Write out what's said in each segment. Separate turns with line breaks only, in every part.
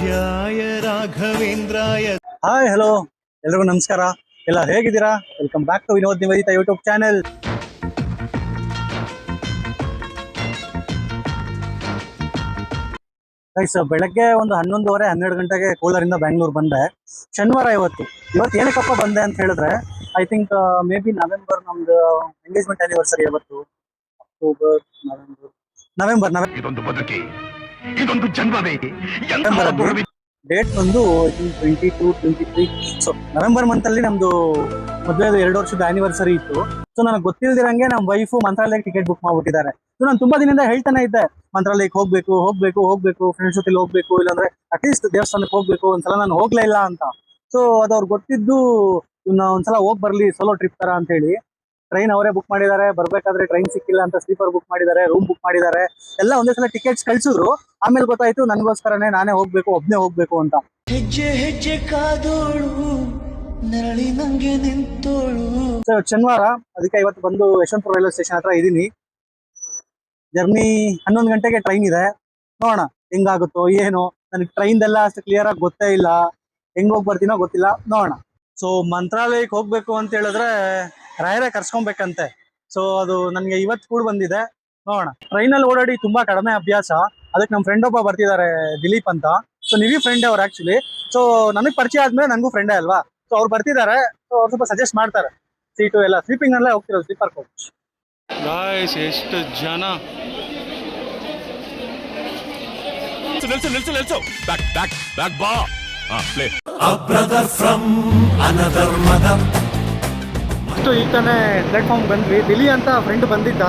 पूज्याय राघवेन्द्राय।
Hi hello ಎಲ್ರಿಗೂ ನಮಸ್ಕಾರ. ಎಲ್ಲ ಹೇಗಿದ್ದೀರಾ? Welcome back to Vinod Nivedita YouTube channel. Guys, ಬೆಳಗ್ಗೆ ಒಂದು 11:30-12 ಗಂಟೆಗೆ ಕೋಲಾರಿಂದ ಬ್ಯಾಂಗ್ಳೂರ್ ಬಂದೆ. ಶನಿವಾರ ಇವತ್ತು ಏನಕ್ಕಪ್ಪ ಬಂದೆ ಅಂತ ಹೇಳಿದ್ರೆ, I think may be November ನಮ್ದು ಎಂಗೇಜ್ಮೆಂಟ್ ಆನಿವರ್ಸರಿ. ಇವತ್ತು ಅಕ್ಟೋಬರ್, ನವೆಂಬರ್ ಡೇಟ್ ಬಂದು 22, 23. ಸೊ ನವೆಂಬರ್ ಮಂತ್ ಅಲ್ಲಿ ನಮ್ದು ಮದುವೆದು 2 ವರ್ಷದ ಆನಿವರ್ಸರಿ ಇತ್ತು. ಸೊ ನನಗೆ ಗೊತ್ತಿಲ್ದಿರಂಗೆ ನಮ್ಮ ವೈಫು ಮಂತ್ರಾಲಯಕ್ಕೆ ಟಿಕೆಟ್ ಬುಕ್ ಮಾಡ್ಬಿಟ್ಟಿದ್ದಾರೆ. ಸೊ ನಾನು ತುಂಬಾ ದಿನದಿಂದ ಹೇಳ್ತಾನೆ ಇದ್ದೆ, ಮಂತ್ರಾಲಯಕ್ಕೆ ಹೋಗ್ಬೇಕು, ಫ್ರೆಂಡ್ಸ್ ಜೊತೆ ಹೋಗ್ಬೇಕು, ಇಲ್ಲಾಂದ್ರೆ ಅಟ್ಲೀಸ್ಟ್ ದೇವಸ್ಥಾನಕ್ಕೆ ಹೋಗ್ಬೇಕು. ಒಂದ್ಸಲ ನಾನು ಹೋಗ್ಲೇ ಇಲ್ಲ ಅಂತ. ಸೊ ಅದು ಅವ್ರಿಗೆ ಗೊತ್ತಿದ್ದು, ಇನ್ನ ಒಂದ್ಸಲ ಹೋಗ್ ಬರ್ಲಿ ಸೋಲೋ ಟ್ರಿಪ್ ತರ ಅಂತ ಹೇಳಿ ಟ್ರೈನ್ ಅವರೇ ಬುಕ್ ಮಾಡಿದ್ದಾರೆ. ಬರ್ಬೇಕಾದ್ರೆ ಟ್ರೈನ್ ಸಿಕ್ಕಿಲ್ಲ ಅಂತ ಸ್ಲೀಪರ್ ಬುಕ್ ಮಾಡಿದ್ದಾರೆ, ರೂಮ್ ಬುಕ್ ಮಾಡಿದ್ದಾರೆ, ಎಲ್ಲ ಒಂದೇ ಸಲ ಟಿಕೆಟ್ಸ್ ಕಳ್ಸಿದ್ರು. ಆಮೇಲೆ ಗೊತ್ತಾಯ್ತು ನನಗೋಸ್ಕರನೇ ನಾನೇ ಒಬ್ನೇ ಹೋಗ್ಬೇಕು ಅಂತ.
ಹೆಜ್ಜೆ ಹೆಜ್ಜೆ ಕಾದೋಳು ನರಳಿ ನಂಗೆ ನಿಂತೋಳು.
ಶನಿವಾರ, ಅದಕ್ಕೆ ಇವತ್ತು ಬಂದು ಯಶವಂತಪುರ ರೈಲ್ವೆ ಸ್ಟೇಷನ್ ಹತ್ರ ಇದೀನಿ. ಜರ್ನಿ 11 ಗಂಟೆಗೆ ಟ್ರೈನ್ ಇದೆ. ನೋಡೋಣ ಹೆಂಗಾಗುತ್ತೋ ಏನೋ. ನನಗೆ ಟ್ರೈನ್ದೆಲ್ಲ ಅಷ್ಟು ಕ್ಲಿಯರ್ ಆಗಿ ಗೊತ್ತೇ ಇಲ್ಲ, ಹೆಂಗ್ ಹೋಗಿ ಬರ್ತೀನೋ ಗೊತ್ತಿಲ್ಲ, ನೋಡೋಣ. ಸೊ ಮಂತ್ರಾಲಯಕ್ಕೆ ಹೋಗ್ಬೇಕು ಅಂತ ಹೇಳಿದ್ರೆ ರಾಯರೇ ಕರ್ಸ್ಕೊಬೇಕಂತೆ. ಸೊ ಅದು ನನಗೆ ಇವತ್ತು ಕೂಡ ಬಂದಿದೆ, ನೋಡೋಣ. ಟ್ರೈನಲ್ಲಿ ಓಡಾಡಿ ತುಂಬಾ ಕಡಿಮೆ ಅಭ್ಯಾಸ. ಅದಕ್ಕೆ ನಮ್ಮ ಫ್ರೆಂಡ್ ಒಬ್ಬ ಬರ್ತಿದ್ದಾರೆ, ದಿಲೀಪ್ ಅಂತ. ಸೊ ನೀವೇ ಫ್ರೆಂಡ್ ಅವ್ರು ಆಕ್ಚುಲಿ. ಸೊ ನನಗೆ ಪರಿಚಯ ಆದ್ಮೇಲೆ ನನಗೂ ಫ್ರೆಂಡೇ ಅಲ್ವಾ. ಸೊ ಅವ್ರು ಬರ್ತಿದ್ದಾರೆ, ಸೊ ಅವ್ರು ಸ್ವಲ್ಪ ಸಜೆಸ್ಟ್ ಮಾಡ್ತಾರೆ. ಸೀಟು ಎಲ್ಲ ಸ್ಲೀಪಿಂಗ್ ಅಲ್ಲೇ ಹೋಗ್ತಿರೋದು, ಸ್ಲೀಪರ್ ಕೋಚ್.
ಗಾಯ್ಸ್, ಎಷ್ಟು ಜನ. ನಿಲ್ಸು ಬ್ಯಾಕ್ ಬಾ. Play
A brother from another mother.
ಈಗ ತಾನೇ ಪ್ಲಾಟ್ಫಾರ್ಮ್ ಬಂದ್ವಿ. ದಿಲ್ಲಿ ಅಂತ ಫ್ರೆಂಡ್ ಬಂದಿದ್ದ,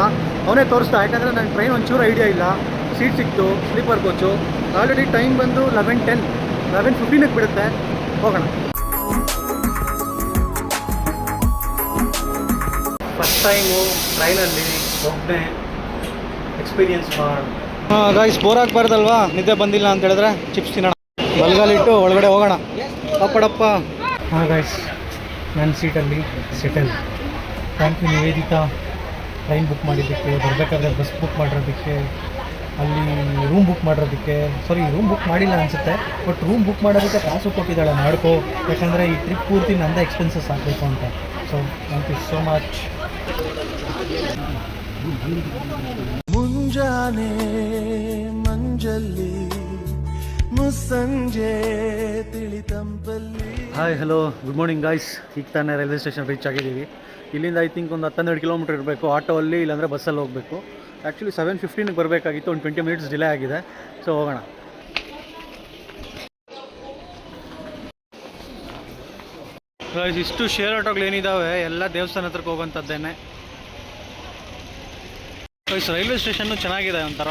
ಅವನೇ ತೋರಿಸ್ತಾ. ಯಾಕಂದರೆ ನನ್ನ ಟ್ರೈನ್ ಒಂಚೂರು ಐಡಿಯಾ ಇಲ್ಲ. ಸೀಟ್ ಸಿಕ್ತು, ಸ್ಲೀಪರ್ ಕೋಚು. ಆಲ್ರೆಡಿ ಟೈಮ್ ಬಂದು 11:10, 11:15ಕ್ಕೆ ಬಿಡುತ್ತೆ. ಹೋಗೋಣ. ಫಸ್ಟ್ ಟೈಮು ಟ್ರೈನಲ್ಲಿ ಒಬ್ಬನೇ ಎಕ್ಸ್ಪೀರಿಯನ್ಸ್ ಮಾಡಿ. ಗಾಯ್ಸ್, ಬೋರ್ ಆಗಬಾರ್ದಲ್ವಾ, ನಿದ್ದೆ ಬಂದಿಲ್ಲ ಅಂತ ಹೇಳಿದ್ರೆ ಚಿಪ್ಸ್ ತಿನ್ನೋಣ. ಬಲ್ಗಾಲಿಟ್ಟು ಒಳಗಡೆ ಹೋಗೋಣ. ಅಪ್ಪಡಪ್ಪ. ಹಾಂ ಗಾಯ್ಸ್, ನನ್ನ ಸೀಟಲ್ಲಿ settle. Thank you Niveditha, train book ಮಾಡಿದ್ದಕ್ಕೆ, ಬರಬೇಕಾದ್ರೆ ಬಸ್ ಬುಕ್ ಮಾಡಿರೋದಕ್ಕೆ, ಅಲ್ಲಿ ರೂಮ್ ಬುಕ್ ಮಾಡಿರೋದಕ್ಕೆ. ಸಾರಿ, ರೂಮ್ ಬುಕ್ ಮಾಡಿಲ್ಲ ಅನಿಸುತ್ತೆ, ಬಟ್ ರೂಮ್ ಬುಕ್ ಮಾಡೋದಕ್ಕೆ ಕಾಸು ಕೊಟ್ಟಿದ್ದಾಳೆ ಮಾಡ್ಕೋ. ಯಾಕಂದರೆ ಈ ಟ್ರಿಪ್ ಪೂರ್ತಿ ನಂದೇ ಎಕ್ಸ್ಪೆನ್ಸಸ್ ಆಗಬೇಕು ಅಂತ. So thank you so much.
ಮುಂಜಾನೆ ಮಂಜಲ್ಲಿ ಮುಸ್ಸಂಜೆ ತಿಳಿತಂಪಲ್ಲಿ.
Hi hello, good morning guys. ಈಗ ತಾನೇ ರೈಲ್ವೆ ಸ್ಟೇಷನ್ ರೀಚ್ ಆಗಿದ್ದೀವಿ. ಇಲ್ಲಿಂದ ಐ ಥಿಂಕ್ ಒಂದು 12 ಕಿಲೋಮೀಟರ್ ಇರಬೇಕು. ಆಟೋ ಅಲ್ಲಿ, ಇಲ್ಲಾಂದರೆ ಬಸ್ಸಲ್ಲಿ ಹೋಗಬೇಕು. ಆ್ಯಕ್ಚುಲಿ 7:15ಗೆ ಬರಬೇಕಾಗಿತ್ತು, ಒಂದು 20 ಮಿನಿಟ್ಸ್ ಡಿಲೇ ಆಗಿದೆ. ಸೊ ಹೋಗೋಣ. ಗಾಯ್ಸ್, ಇಷ್ಟು ಶೇರ್ ಆಟೋಗಳು ಏನಿದ್ದಾವೆ ಎಲ್ಲ ದೇವಸ್ಥಾನ ಹತ್ರಕ್ಕೆ ಹೋಗೋಂಥದ್ದೇನೆ. ಗಾಯ್ಸ್, ರೈಲ್ವೆ ಸ್ಟೇಷನ್ನು ಚೆನ್ನಾಗಿದೆ, ಒಂಥರ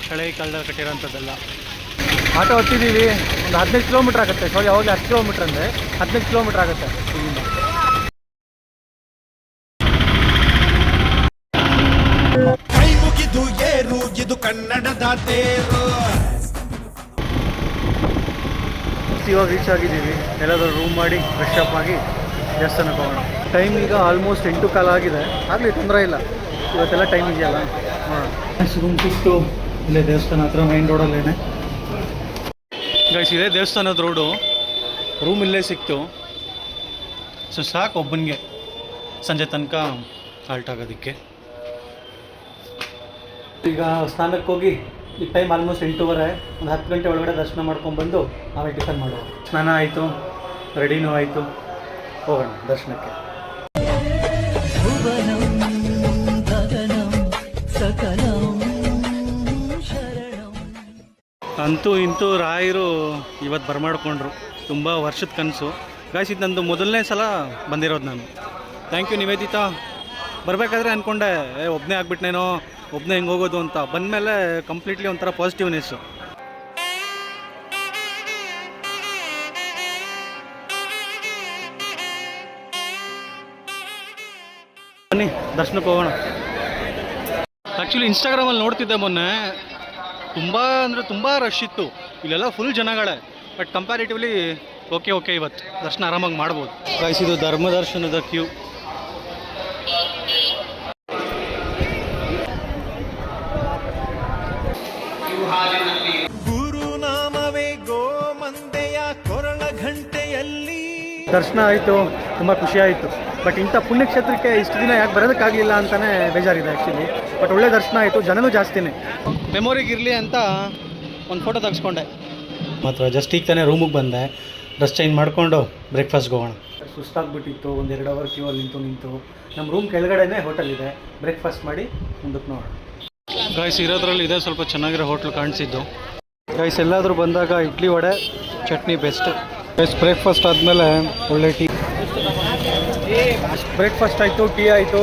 ಹಳೆ ಕಾಲದಲ್ಲಿ ಕಟ್ಟಿರೋಂಥದ್ದೆಲ್ಲ. ಆಟೋ ಹತ್ತಿದ್ದೀವಿ. ಒಂದು 15 ಕಿಲೋಮೀಟ್ರ್ ಆಗುತ್ತೆ. ಸಾರಿ, ಅವಾಗ 10 ಕಿಲೋಮೀಟ್ರ್ ಅಂದರೆ 15 ಕಿಲೋಮೀಟ್ರ್ ಆಗುತ್ತೆ ಇಲ್ಲಿಂದ.
ಕೈ ಮುಗಿದು ಏರು, ಇದು ಕನ್ನಡದ ತೇರು.
ಇವಾಗ ರೀಚ್ ಆಗಿದ್ದೀವಿ. ಎಲ್ಲಾದರೂ ರೂಮ್ ಮಾಡಿ ಫ್ರೆಶ್ ಅಪ್ ಆಗಿ ದೇವಸ್ಥಾನಕ್ಕೆ ಹೋಗೋಣ. ಟೈಮ್ ಈಗ ಆಲ್ಮೋಸ್ಟ್ 8:15 ಆಗಿದೆ. ಆಗಲಿ, ತೊಂದರೆ ಇಲ್ಲ, ಇವತ್ತೆಲ್ಲ ಟೈಮ್ ಇದೆಯಲ್ಲ. ಹಾಂ, ರೂಮ್ ಸಿಕ್ತು ಇಲ್ಲೇ ದೇವಸ್ಥಾನ ಹತ್ರ, ಮೈನ್ ರೋಡಲ್ಲೇನೆ. ಗೈಸ್, ಇದೇ ದೇವಸ್ಥಾನದ ರೋಡು. ರೂಮ್ ಇಲ್ಲೇ ಸಿಕ್ತು. ಸೊ ಸಾಕು ಒಬ್ಬನಿಗೆ ಸಂಜೆ ತನಕ ಹಾಲ್ಟ್ ಆಗೋದಕ್ಕೆ. ಈಗ ಸ್ನಾನಕ್ಕೆ ಹೋಗಿ, ಈಗ ಟೈಮ್ ಆಲ್ಮೋಸ್ಟ್ 8:30. ಒಂದು 10 ಗಂಟೆ ಒಳಗಡೆ ದರ್ಶನ ಮಾಡ್ಕೊಂಡ್ಬಂದು ಆಮೇಲೆ ಟಿಫನ್ ಮಾಡುವ. ಸ್ನಾನ ಆಯಿತು, ರೆಡಿನೂ ಆಯಿತು, ಹೋಗೋಣ ದರ್ಶನಕ್ಕೆ. ಅಂತೂ ಇಂತೂ ರಾಯರು ಇವತ್ತು ಬರಮಾಡ್ಕೊಂಡ್ರು. ತುಂಬ ವರ್ಷದ ಕನಸು ಗಾಯ್ಸ್. ಇದು ನಂದು ಮೊದಲನೇ ಸಲ ಬಂದಿರೋದು ನಾನು. Thank you Nivedita. ಬರಬೇಕಾದ್ರೆ ಅಂದ್ಕೊಂಡೆ ಒಬ್ಬನೇ ಆಗ್ಬಿಟ್ನೇನೋ, ಒಬ್ಬನೇ ಹೆಂಗೆ ಹೋಗೋದು ಅಂತ. ಬಂದಮೇಲೆ ಕಂಪ್ಲೀಟ್ಲಿ ಒಂಥರ ಪಾಸಿಟಿವ್ನೆಸ್ಸು. ಬನ್ನಿ ದರ್ಶನಕ್ಕೆ ಹೋಗೋಣ. ಆ್ಯಕ್ಚುಲಿ ಇನ್ಸ್ಟಾಗ್ರಾಮಲ್ಲಿ ನೋಡ್ತಿದ್ದೆ ಮೊನ್ನೆ, ತುಂಬ ಅಂದರೆ ತುಂಬ ರಶ್ ಇತ್ತು. ಇಲ್ಲೆಲ್ಲ ಫುಲ್ ಜನಗಳೇ. ಬಟ್ ಕಂಪ್ಯಾರಿಟಿವ್ಲಿ ಓಕೆ ಇವತ್ತು ದರ್ಶನ ಆರಾಮಾಗಿ ಮಾಡ್ಬೋದು. ಗಾಯ್ಸ್, ಇದು ಧರ್ಮ ದರ್ಶನದ ಕ್ಯೂ.
ಗುರುನಾಮವೇ ಗೋ
ದರ್ಶನ ಆಯಿತು, ತುಂಬ ಖುಷಿ ಆಯಿತು. ಬಟ್ ಇಂಥ ಪುಣ್ಯಕ್ಷೇತ್ರಕ್ಕೆ ಇಷ್ಟು ದಿನ ಯಾಕೆ ಬರೋದಕ್ಕಾಗಲಿಲ್ಲ ಅಂತಲೇ ಬೇಜಾರಿದೆ ಆ್ಯಕ್ಚುಲಿ. ಬಟ್ ಒಳ್ಳೆ ದರ್ಶನ ಆಯಿತು, ಜನನೂ ಜಾಸ್ತಿನೇ. ಮೆಮೊರಿಗಿರಲಿ ಅಂತ ಒಂದು ಫೋಟೋ ತೆಗೆಸ್ಕೊಂಡೆ ಮಾತ್ರ. ಜಸ್ಟ್ ಈಗ ತಾನೇ ರೂಮಿಗೆ ಬಂದೆ, ಡ್ರೆಸ್ ಚೇಂಜ್ ಮಾಡಿಕೊಂಡು ಬ್ರೇಕ್ಫಾಸ್ಟ್ಗೆ ಹೋಗೋಣ. ಸುಸ್ತಾಗ್ಬಿಟ್ಟಿತ್ತು, ಒಂದು 2 ಅವರ್ ಕ್ಯೂ ಅಲ್ಲಿ ನಿಂತು ನಮ್ಮ ರೂಮ್ ಕೆಳಗಡೆನೇ ಹೋಟೆಲ್ ಇದೆ. ಬ್ರೇಕ್ಫಾಸ್ಟ್ ಮಾಡಿ ಮುಂದಕ್ಕೆ ನೋಡೋಣ. ಗಾಯ್ಸ್ ಇರೋದ್ರಲ್ಲಿ ಇದೇ ಸ್ವಲ್ಪ ಚೆನ್ನಾಗಿರೋ ಹೋಟ್ಲು ಕಾಣಿಸಿದ್ದು. ಗೈಸ್ ಎಲ್ಲಾದರೂ ಬಂದಾಗ idli vada chutney best. Guys breakfast ಆದಮೇಲೆ ಒಳ್ಳೆ ಟೀ. ಬ್ರೇಕ್ಫಾಸ್ಟ್ ಆಯಿತು, ಟೀ ಆಯಿತು.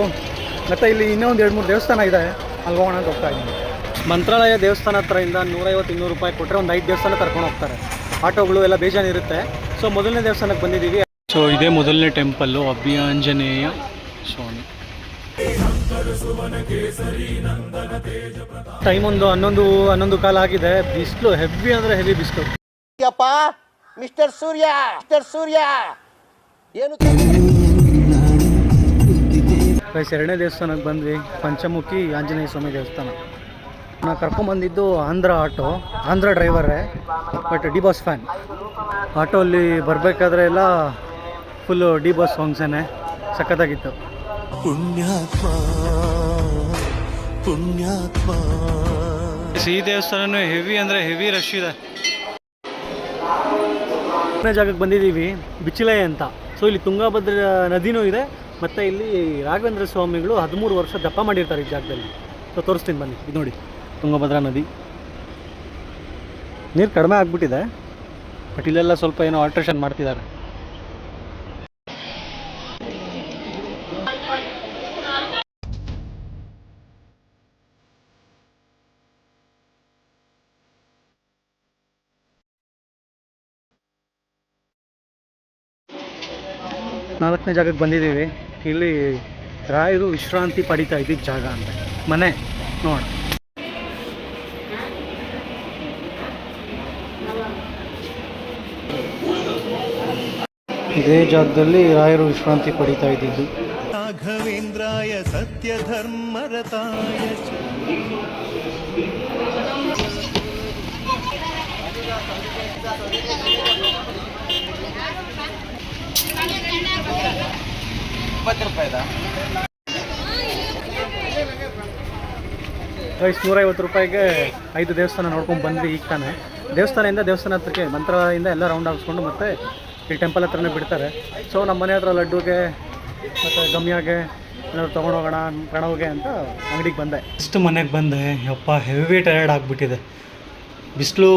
ಮತ್ತು ಇಲ್ಲಿ ಇನ್ನೊಂದು 2-3 ದೇವಸ್ಥಾನ ಇದೆ, ಅಲ್ಲಿ ಹೋಗೋಣ ಅಂತ ಹೋಗ್ತಾ ಇದ್ದೀನಿ. ಮಂತ್ರಾಲಯ ದೇವಸ್ಥಾನ ಹತ್ರದಿಂದ 150-200 ರೂಪಾಯಿ ಕೊಟ್ಟರೆ ಒಂದು 5 ದೇವಸ್ಥಾನ ಕರ್ಕೊಂಡು ಹೋಗ್ತಾರೆ. ಆಟೋಗಳು ಎಲ್ಲ ಬೇಜಾನಿರುತ್ತೆ. ಸೊ ಮೊದಲನೇ ದೇವಸ್ಥಾನಕ್ಕೆ ಬಂದಿದ್ದೀವಿ. ಸೊ ಇದೇ ಮೊದಲನೇ ಟೆಂಪಲ್ಲು, ಅಭಯಾಂಜನೇಯ ಸ್ವಾಮಿ. ಟೈಮ್ ಒಂದು 11 ಕಾಲ ಆಗಿದೆ. ಬಿಸಿಲು ಹೆವಿ ಅಂದರೆ ಹೆವಿ ಬಿಸಿಲು.
ಮಿಸ್ಟರ್ ಸೂರ್ಯ ಏನು
ಗೈಸ್ ಎರಡನೇ ದೇವಸ್ಥಾನಕ್ಕೆ ಬಂದ್ವಿ, ಪಂಚಮುಖಿ ಆಂಜನೇಯ ಸ್ವಾಮಿ ದೇವಸ್ಥಾನ. ನಾನು ಕರ್ಕೊಂಬಂದಿದ್ದು ಆಂಧ್ರ ಡ್ರೈವರೇ, ಬಟ್ ಡಿ ಬಾಸ್ ಫ್ಯಾನ್. ಆಟೋಲ್ಲಿ ಬರಬೇಕಾದ್ರೆ ಎಲ್ಲ ಫುಲ್ಲು ಡಿ ಬಾಸ್ ಸಾಂಗ್ಸೇನೆ, ಸಖತ್ತಾಗಿತ್ತು.
ಪುಣ್ಯಾತ್ಮ
ಈ ದೇವಸ್ಥಾನನೂ ಹೆವಿ ಅಂದರೆ ಹೆವಿ ರಶ್ ಇದೆ. ಜಾಗಕ್ಕೆ ಬಂದಿದ್ದೀವಿ, ಬಿಚ್ಚಿಲೆ ಅಂತ. ಸೊ ಇಲ್ಲಿ ತುಂಗಭದ್ರಾ ನದಿನೂ ಇದೆ, ಮತ್ತು ಇಲ್ಲಿ ರಾಘವೇಂದ್ರ ಸ್ವಾಮಿಗಳು 13 ವರ್ಷ ಜಪ ಮಾಡಿರ್ತಾರೆ ಈ ಜಾಗದಲ್ಲಿ. ಸೊ ತೋರಿಸ್ತೀನಿ ಬನ್ನಿ. ಇದು ನೋಡಿ ತುಂಗಭದ್ರಾ ನದಿ. ನೀರು ಕಡಿಮೆ ಆಗಿಬಿಟ್ಟಿದೆ, ಬಟ್ ಇಲ್ಲೆಲ್ಲ ಸ್ವಲ್ಪ ಏನೋ ಆಲ್ಟ್ರೇಷನ್ ಮಾಡ್ತಿದ್ದಾರೆ. ನಾಲ್ಕನೇ ಜಾಗಕ್ಕೆ ಬಂದಿದ್ದೀವಿ. ಇಲ್ಲಿ ರಾಯರು ವಿಶ್ರಾಂತಿ ಪಡಿತಾ ಇದ್ದಿದ್ದ ಜಾಗ ಅಂತ ಮನೆ ನೋಡ. ಇದೇ ಜಾಗದಲ್ಲಿ ರಾಯರು ವಿಶ್ರಾಂತಿ ಪಡಿತಾ ಇದ್ದಿದ್ದು.
ರಾಘವೇಂದ್ರಾಯ ಸತ್ಯ ಧರ್ಮರತಾಯ
ಗೈಸ್ 150 ರೂಪಾಯಿಗೆ 5 ದೇವಸ್ಥಾನ ನೋಡ್ಕೊಂಡು ಬಂದ್ವಿ ಈಗ ತಾನೆ. ದೇವಸ್ಥಾನದಿಂದ ದೇವಸ್ಥಾನ ಹತ್ರಕ್ಕೆ ಮಂತ್ರಾಲಯದಿಂದ ಎಲ್ಲ ರೌಂಡ್ ಹಾಕ್ಸ್ಕೊಂಡು ಮತ್ತೆ ಈ ಟೆಂಪಲ್ ಹತ್ರನೇ ಬಿಡ್ತಾರೆ. ಸೊ ನಮ್ಮ ಮನೆ ಹತ್ರ ಲಡ್ಡುಗೆ ಮತ್ತು ಗಮ್ಯಾಗೆ ಏನಾದ್ರು ತೊಗೊಂಡೋಗೋಣ ಪ್ರಣವ್ಗೆ ಅಂತ ಅಂಗಡಿಗೆ ಬಂದೆ. ಇಷ್ಟು ಮನೆಗೆ ಬಂದೆ, ಯಪ್ಪ ಹೆವಿ ಟಯರ್ಡ್ ಆಗಿಬಿಟ್ಟಿದೆ. ಬಿಸಿಲು,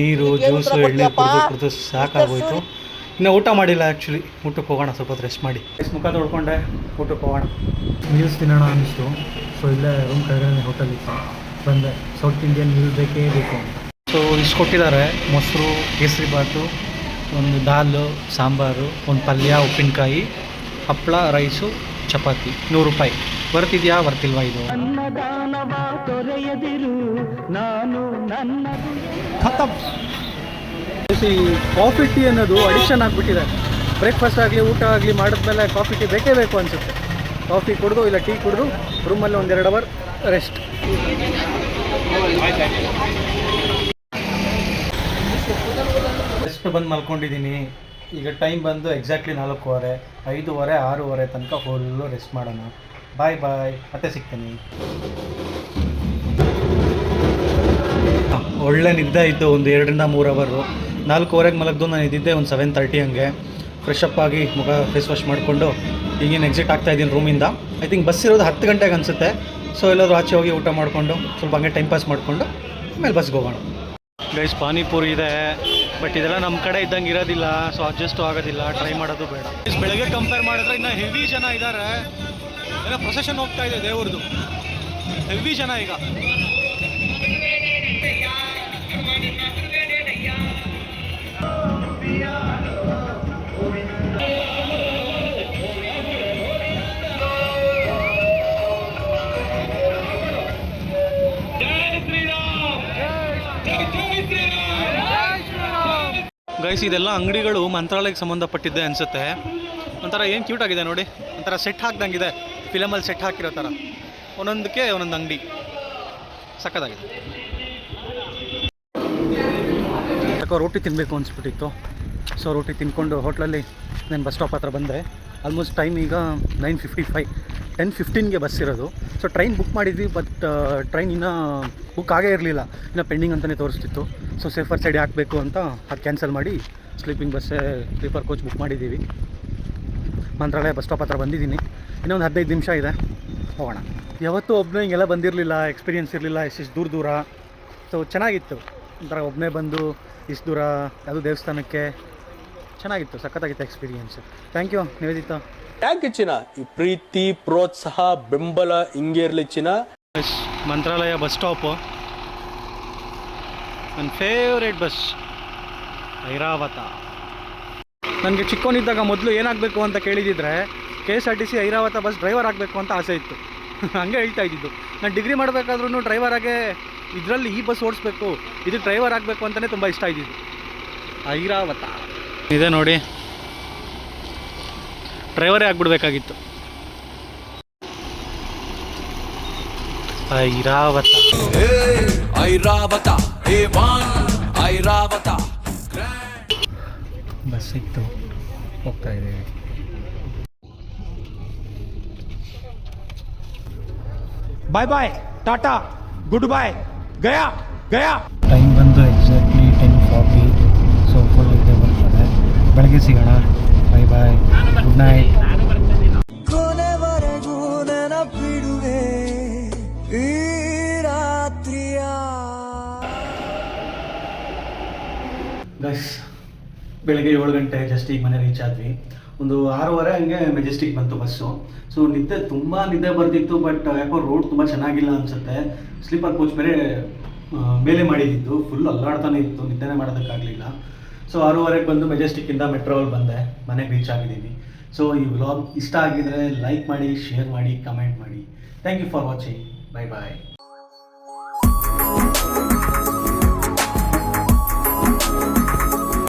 ನೀರು, ಜ್ಯೂಸು, ಎಣ್ಣೆ ಕುಡಿದು ಸಾಕಾಗೋಯ್ತು. ಇನ್ನು ಊಟ ಮಾಡಿಲ್ಲ ಆ್ಯಕ್ಚುಲಿ. ಊಟಕ್ಕೆ ಹೋಗೋಣ, ಸ್ವಲ್ಪ ಹೊತ್ತು ರೆಸ್ಟ್ ಮಾಡಿ. ಮುಖ ತೊಳ್ಕೊಂಡೆ ಊಟಕ್ಕೆ ಹೋಗೋಣ. ಮೀಲ್ಸ್ ತಿನ್ನೋಣ ಅನ್ನಿಸ್ತು. ಸೊ ಇಲ್ಲೇ ರೂಮ್ ಕೆಳಗಡೆ ಹೋಟೆಲ್ ಇತ್ತು, ಬಂದೆ. ಸೌತ್ ಇಂಡಿಯನ್ ಮೀಲ್ ಬೇಕೇ ಬೇಕು ಅಂತ. ಸೊ ಇಷ್ಟು ಕೊಟ್ಟಿದ್ದಾರೆ: ಮೊಸರು, ಕೇಸರಿ ಬಾತು, ಒಂದು ದಾಲು, ಸಾಂಬಾರು, ಒಂದು ಪಲ್ಯ, ಉಪ್ಪಿನಕಾಯಿ, ಹಪ್ಪಳ, ರೈಸು, ಚಪಾತಿ. 100 ರೂಪಾಯಿ. ಬರ್ತಿದ್ಯಾ ಬರ್ತಿಲ್ವಾ ಇದು? ಖತಮ್. ಈ ಕಾಫಿ ಟೀ ಅನ್ನೋದು ಅಡಿಕ್ಷನ್ ಆಗಿಬಿಟ್ಟಿದೆ. ಬ್ರೇಕ್ಫಾಸ್ಟ್ ಆಗಲಿ ಊಟ ಆಗಲಿ ಮಾಡಿದ್ಮೇಲೆ ಕಾಫಿ ಟೀ ಬೇಕೇ ಬೇಕು ಅನಿಸುತ್ತೆ. ಕಾಫಿ ಕುಡಿದು ಇಲ್ಲ ಟೀ ಕುಡಿದು ರೂಮಲ್ಲಿ 1-2 ಅವರ್ ರೆಸ್ಟ್. ರೆಸ್ಟ್ ಬಂದು ಮಲ್ಕೊಂಡಿದ್ದೀನಿ. ಈಗ ಟೈಮ್ ಬಂದು ಎಕ್ಸಾಕ್ಟ್ಲಿ 4:15, 5:30, 6:30 ತನಕ ಫುಲ್ಲು ರೆಸ್ಟ್ ಮಾಡೋಣ. ಬಾಯ್ ಮತ್ತೆ ಸಿಗ್ತೀನಿ. ಒಳ್ಳೆ ನಿದ್ದೆ ಇತ್ತು, ಒಂದು 2-3 ಅವರು. 4:15ಗೆ ಮಲಗ್ದು ನಾನು ಇದ್ದಿದ್ದೆ ಒಂದು 7:30 ಹಂಗೆ. ಫ್ರೆಶ್ ಅಪ್ ಆಗಿ ಮುಖ ಫೇಸ್ ವಾಶ್ ಮಾಡಿಕೊಂಡು ಈಗೇನು ಎಕ್ಸಿಟ್ ಆಗ್ತಾ ಇದ್ದೀನಿ ರೂಮಿಂದ. ಐ ಥಿಂಕ್ ಬಸ್ ಇರೋದು 10 ಗಂಟೆಗೆ ಅನಿಸುತ್ತೆ. ಸೊ ಎಲ್ಲಾದರೂ ಆಚೆ ಹೋಗಿ ಊಟ ಮಾಡಿಕೊಂಡು ಸ್ವಲ್ಪ ಹಂಗೆ ಟೈಮ್ ಪಾಸ್ ಮಾಡಿಕೊಂಡು ಆಮೇಲೆ ಬಸ್ಗೆ ಹೋಗೋಣ. ಗೈಸ್ ಪಾನಿಪುರಿ ಇದೆ, ಬಟ್ ಇದೆಲ್ಲ ನಮ್ಮ ಕಡೆ ಇದ್ದಂಗೆ ಇರೋದಿಲ್ಲ. ಸೊ ಅಡ್ಜಸ್ಟು ಆಗೋದಿಲ್ಲ, ಟ್ರೈ ಮಾಡೋದು ಬೇಡ. ಬೆಳಗ್ಗೆ ಕಂಪೇರ್ ಮಾಡಿದ್ರೆ ಇನ್ನೂ ಹೆವಿ ಜನ ಇದ್ದಾರೆ. ಏನೋ ಪ್ರೊಸೆಷನ್ ಹೋಗ್ತಾ ಇದೆ ದೇವ್ರದ್ದು, ಹೆವಿ ಜನ ಈಗ. ಗೈಸ್ ಇದೆಲ್ಲ ಅಂಗಡಿಗಳು ಮಂತ್ರಾಲಯಕ್ಕೆ ಸಂಬಂಧಪಟ್ಟಿದ್ದೆ ಅನಿಸುತ್ತೆ. ಒಂಥರ ಏನು ಕ್ಯೂಟ್ ಆಗಿದೆ ನೋಡಿ, ಒಂಥರ ಸೆಟ್ ಹಾಕ್ದಂಗಿದೆ, ಫಿಲಮಲ್ಲಿ ಸೆಟ್ ಹಾಕಿರೋ ಥರ. ಒಂದೊಂದಕ್ಕೆ ಒಂದೊಂದು ಅಂಗಡಿ ಸಕ್ಕತ್ತಾಗಿದೆ. ಯಾಕೋ ರೋಟಿ ತಿನ್ನಬೇಕು ಅನಿಸ್ಬಿಟ್ಟಿತ್ತು. ಸೊ ರೋಟಿ ತಿನ್ಕೊಂಡು ಹೋಟ್ಲಲ್ಲಿ ನಾನು ಬಸ್ ಸ್ಟಾಪ್ ಹತ್ರ ಬಂದೆ. ಆಲ್ಮೋಸ್ಟ್ ಟೈಮ್ ಈಗ 9:55, 10:15ಗೆ ಬಸ್ ಇರೋದು. ಸೊ ಟ್ರೈನ್ ಬುಕ್ ಮಾಡಿದ್ವಿ, ಬಟ್ ಟ್ರೈನ್ ಇನ್ನೂ ಬುಕ್ ಆಗೇ ಇರಲಿಲ್ಲ, ಇನ್ನೂ ಪೆಂಡಿಂಗ್ ಅಂತಲೇ ತೋರಿಸ್ತಿತ್ತು. ಸೊ ಸೇಫರ್ ಸೈಡ್ ಹಾಕಬೇಕು ಅಂತ ಅದು ಕ್ಯಾನ್ಸಲ್ ಮಾಡಿ ಸ್ಲೀಪಿಂಗ್ ಬಸ್ಸೇ ಸ್ಲೀಪರ್ ಕೋಚ್ ಬುಕ್ ಮಾಡಿದ್ದೀವಿ. ಮಂತ್ರಾಲಯ ಬಸ್ ಸ್ಟಾಪ್ ಹತ್ರ ಬಂದಿದ್ದೀನಿ. ಇನ್ನೊಂದು 15 ನಿಮಿಷ ಇದೆ, ಹೋಗೋಣ. ಯಾವತ್ತೂ ಒಬ್ಬನೇ ಹಿಂಗೆಲ್ಲ ಬಂದಿರಲಿಲ್ಲ, ಎಕ್ಸ್ಪೀರಿಯೆನ್ಸ್ ಇರಲಿಲ್ಲ, ಇಷ್ಟು ದೂರ. ಸೊ ಚೆನ್ನಾಗಿತ್ತು ಒಂಥರ ಒಬ್ಬನೇ ಬಂದು ಇಷ್ಟು ದೂರ ಅದು ದೇವಸ್ಥಾನಕ್ಕೆ. ಚೆನ್ನಾಗಿತ್ತು, ಸಖತ್ತಾಗಿತ್ತು experience. Thank you Niveditha.
Thank you ಚಿನ್ನ. ಈ ಪ್ರೀತಿ, ಪ್ರೋತ್ಸಾಹ, ಬೆಂಬಲ ಹಿಂಗೆ ಇರಲಿ ಚಿನ್ನ.
ಮಂತ್ರಾಲಯ ಬಸ್ ಸ್ಟಾಪು, ನನ್ನ ಫೇವ್ರೇಟ್ ಬಸ್ ಐರಾವತ. ನನಗೆ ಚಿಕ್ಕವನಿದ್ದಾಗ ಮೊದಲು ಏನಾಗಬೇಕು ಅಂತ ಕೇಳಿದಿದ್ರೆ KSRTC ಐರಾವತ ಬಸ್ ಡ್ರೈವರ್ ಆಗಬೇಕು ಅಂತ ಆಸೆ ಇತ್ತು. ಹಂಗೆ ಹೇಳ್ತಾ ಇದ್ದಿದ್ದು. ನಾನು ಡಿಗ್ರಿ ಮಾಡಬೇಕಾದ್ರೂ ಡ್ರೈವರಾಗೆ ಇದರಲ್ಲಿ ಈ ಬಸ್ ಓಡಿಸ್ಬೇಕು, ಇದು ಡ್ರೈವರ್ ಆಗಬೇಕು ಅಂತಲೇ ತುಂಬ ಇಷ್ಟ ಇದ್ದಿದ್ದು. ಐರಾವತ ಇದೆ ನೋಡಿ, ಡ್ರೈವರೇ ಆಗಿಬಿಡ್ಬೇಕಾಗಿತ್ತು. ಐರಾವತ
ಐರಾವತ ಐರಾವತ
ಬಸ್ ಸಿಕ್ತು, ಹೋಗ್ತಾ ಇದ್ದೀವಿ.
ಬಾಯ್ ಬಾಯ್, ಟಾಟಾ, ಗುಡ್ ಬಾಯ್, ಗಯಾ ಗಯಾ.
ಟೈಮ್ ಬಂದು ಎಕ್ಸಾಕ್ಟ್ಲಿ 10:40. ಸೊ ಫುಲ್ ಇದೆ ಬರ್ತದೆ. ಬೆಳಗ್ಗೆ ಸಿಗೋಣ. ಬಾಯ್ ಬಾಯ್, ಗುಡ್ ನೈಟ್.
ಕೊನೆವರೆಗೂ ನೆನಪಿಡುವೆ ಈ ರಾತ್ರಿಯ.
ಗೈಸ್, ಬೆಳಗ್ಗೆ 7 ಗಂಟೆ ಜಸ್ಟ್ ಈಗ ಮನೆ ರೀಚ್ ಆದ್ವಿ. ಒಂದು 6:30 ಹಂಗೆ ಮೆಜೆಸ್ಟಿಕ್ ಬಂತು ಬಸ್ಸು. ಸೊ ತುಂಬ ನಿದ್ದೆ ಬರ್ತಿತ್ತು, ಬಟ್ ಯಾಕೋ ರೋಡ್ ತುಂಬ ಚೆನ್ನಾಗಿಲ್ಲ ಅನಿಸುತ್ತೆ. ಸ್ಲೀಪರ್ ಕೋಚ್ ಬೇರೆ ಮೇಲೆ ಮಾಡಿದ್ದು, ಫುಲ್ ಅಲ್ಲಾಡ್ತಾನೆ ಇತ್ತು, ನಿದ್ದೆನೇ ಮಾಡೋದಕ್ಕಾಗಲಿಲ್ಲ. ಸೊ 6:30ಗೆ ಬಂದು ಮೆಜೆಸ್ಟಿಕ್ಕಿಂದ ಮೆಟ್ರೋಲ್ಲಿ ಬಂದೆ, ಮನೆಗೆ ರೀಚ್ ಆಗಿದ್ದೀನಿ. ಸೊ ಈ ವ್ಲಾಗ್ ಇಷ್ಟ ಆಗಿದರೆ ಲೈಕ್ ಮಾಡಿ, ಶೇರ್ ಮಾಡಿ, ಕಮೆಂಟ್ ಮಾಡಿ. Thank you for watching. Bye bye.